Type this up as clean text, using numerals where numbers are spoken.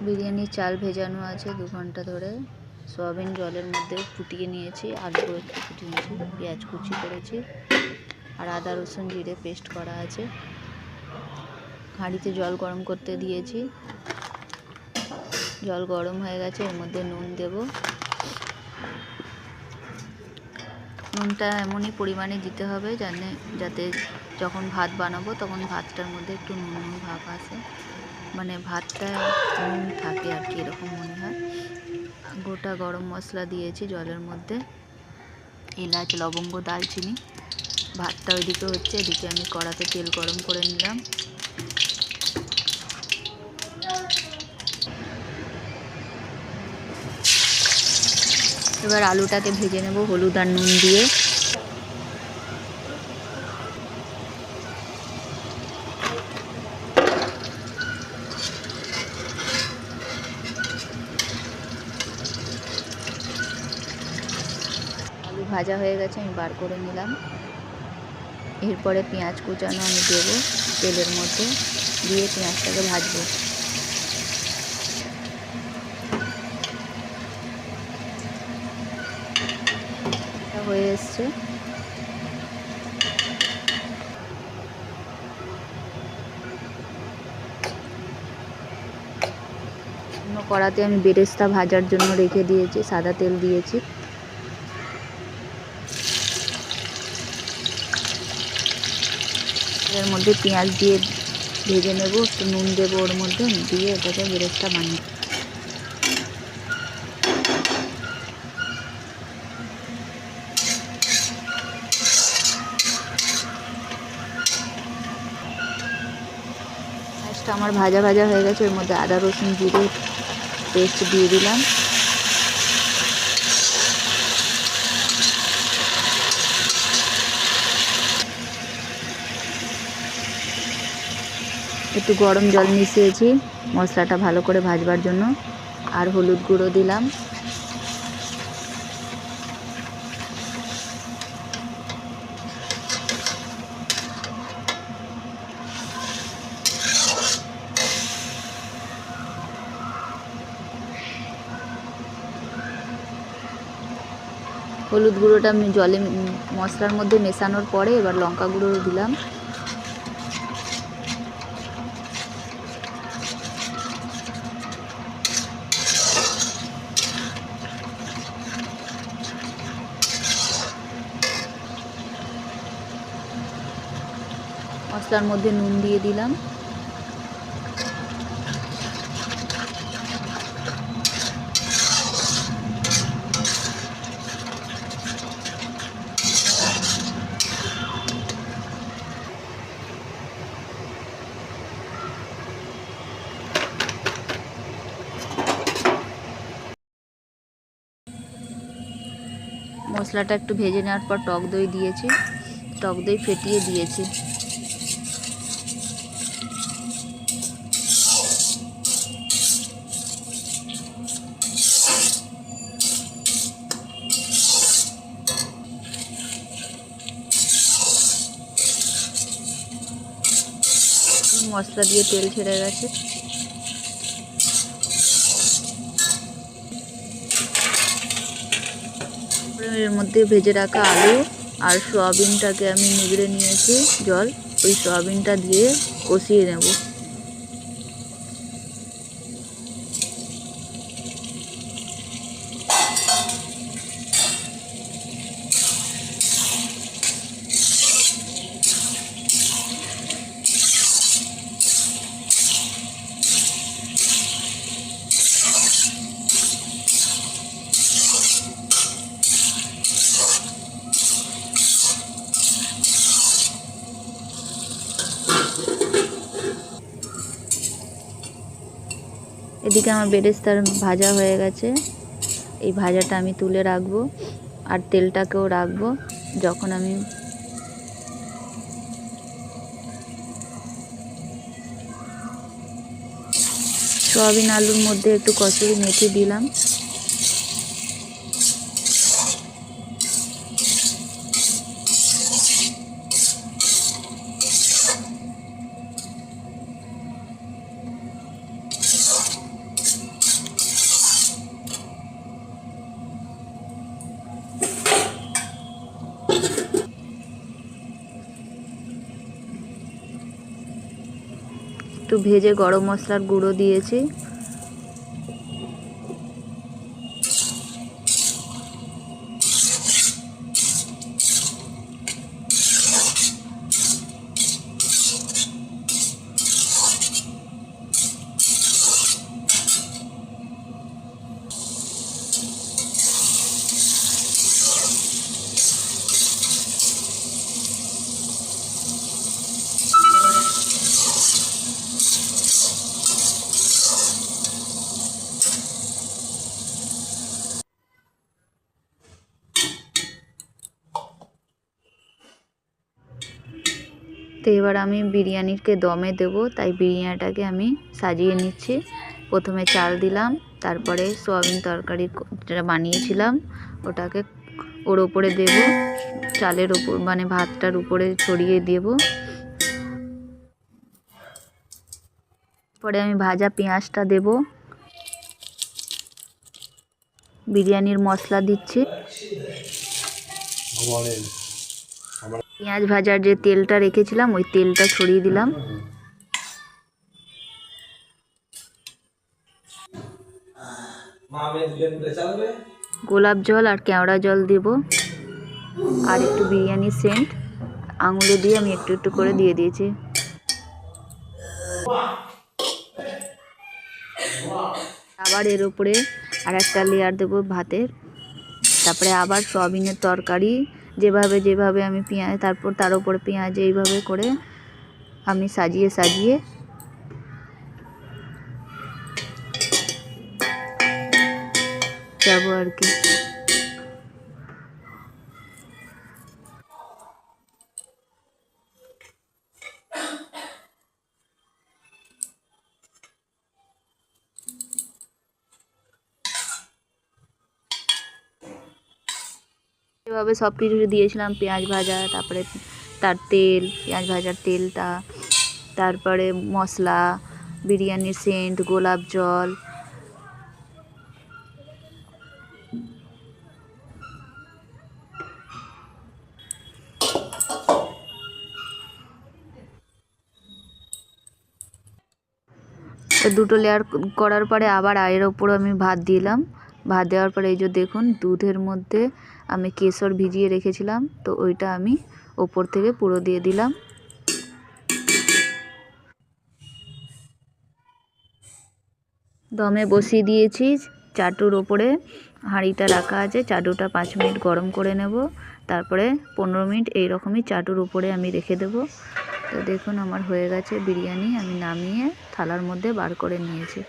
বিরিয়ানি চাল ভেজানো আছে 2 ঘন্টা ধরে। সয়াবিন জলের মধ্যে ফুটিয়ে নিয়েছি, আলু একটু ফুটিয়ে নিয়েছি, পেঁয়াজ কুচি করেছি আর আদা রসুন জিরে পেস্ট করা আছে। হাঁড়িতে জল গরম করতে দিয়েছি, জল গরম হয়ে গেছে। এর মধ্যে নুন দেব। নুনটা এমনই পরিমাণে দিতে হবে যাতে যখন ভাত বানাবো তখন ভাতটার মধ্যে একটু নুন নুন ভাব আসে, মানে ভাতটা নুন থাকে আর কি, এরকম মনে হয়। গোটা গরম মশলা দিয়েছি জলের মধ্যে, এলাচ লবঙ্গ দালচিনি। ভাতটা ওইদিকে হচ্ছে, এদিকে আমি কড়াতে তেল গরম করে নিলাম। এবার আলুটাকে ভেজে নেব হলুদ আর নুন দিয়ে। আলু ভাজা হয়ে গেছে, আমি বার করে নিলাম। এরপরে পেঁয়াজ কুচানো আমি দেবো তেলের মধ্যে, দিয়ে পেঁয়াজটাকে ভাজবো। হয়ে এসছে। অন্য কড়াতে আমি বেরেস্তা ভাজার জন্য রেখে দিয়েছি, সাদা তেল দিয়েছি। এর মধ্যে পেঁয়াজ দিয়ে ভেজে নেব, একটু নুন দেবো ওর মধ্যে, দিয়ে এটাকে বেরেস্তা বানিয়ে। পেঁয়াজটা আমার ভাজা ভাজা হয়ে গেছে, এর মধ্যে আদা রসুন জিরে পেস্ট দিয়ে দিলাম। একটু গরম জল মিশিয়েছি মশলাটা ভালো করে ভাজবার জন্য, আর হলুদ গুঁড়ো দিলাম। হলুদ গুঁড়োটা আমি জলে মশলার মধ্যে মেশানোর পরে এবার লঙ্কা গুঁড়ো দিলাম। মশলার মধ্যে নুন দিয়ে দিলাম। মশলাটা একটু ভেজে নেওয়ার পর টক দই দিয়েছি, টক দই ফেটিয়ে দিয়েছি। মশলা দিয়ে তেল ছেড়ে গেছে। এর মধ্যে ভেজে রাখা আলু আর সয়াবিনটাকে আমি নিগড়ে নিয়েছি জল, ওই সয়াবিনটা দিয়ে কষিয়ে নেব। এদিকে আমার বেরেস্তার ভাজা হয়ে গেছে, এই ভাজাটা আমি তুলে রাখবো আর তেলটাকেও রাখবো। যখন আমি সয়াবিন আলুর মধ্যে একটু কসুরি মেথি দিলাম। একটু ভেজে গরম মশলার গুঁড়ো দিয়েছি। তো এবার আমি বিরিয়ানিকে দমে দেব, তাই বিরিয়ানিটাকে আমি সাজিয়ে নিচ্ছি। প্রথমে চাল দিলাম, তারপরে সোয়াবিন তরকারি যেটা বানিয়েছিলাম ওটাকে ওর ওপরে দেব, চালের ওপর মানে ভাতটার উপরে ছড়িয়ে দেব। পরে আমি ভাজা পেঁয়াজটা দেব, বিরিয়ানির মশলা দিচ্ছি, পেঁয়াজ ভাজার যে তেলটা রেখেছিলাম ওই তেলটা ছড়িয়ে দিলাম, গোলাপ জল আর কেওড়া জল দেব, আর একটু বিরিয়ানির সেন্ট আঙুলে দিয়ে আমি একটু একটু করে দিয়ে দিয়েছি। আবার এর উপরে আর একটা লেয়ার দেবো ভাতের, তারপরে আবার সয়াবিনের তরকারি যেভাবে যেভাবে আমি পেঁয়াজ, তারপর তার উপরে পেঁয়াজ এইভাবে করে আমি সাজিয়ে সাজিয়ে যাবো আর কি। এভাবে সব কিছু দিয়েছিলাম, পেঁয়াজ ভাজা, তারপরে তার তেল, পেঁয়াজ ভাজার তেলটা, তারপরে মশলা, বিরিয়ানির সেন্ট, গোলাপ জল, দুটো লেয়ার করার পরে আবার এর ওপর আমি ভাত দিলাম। ভাত দেওয়ার পরে এই যে দেখুন দুধের মধ্যে আমি কেশর ভিজিয়ে রেখেছিলাম, তো ওইটা আমি ওপর থেকে পুরো দিয়ে দিলাম। দমে বসিয়ে দিয়েছি, চাটুর ওপরে হাঁড়িটা রাখা আছে, চাটুটা 5 মিনিট গরম করে নেব, তারপরে 15 মিনিট এইরকমই চাটুর উপরে আমি রেখে দেব। তো দেখুন আমার হয়ে গেছে বিরিয়ানি, আমি নামিয়ে থালার মধ্যে বার করে নিয়েছি।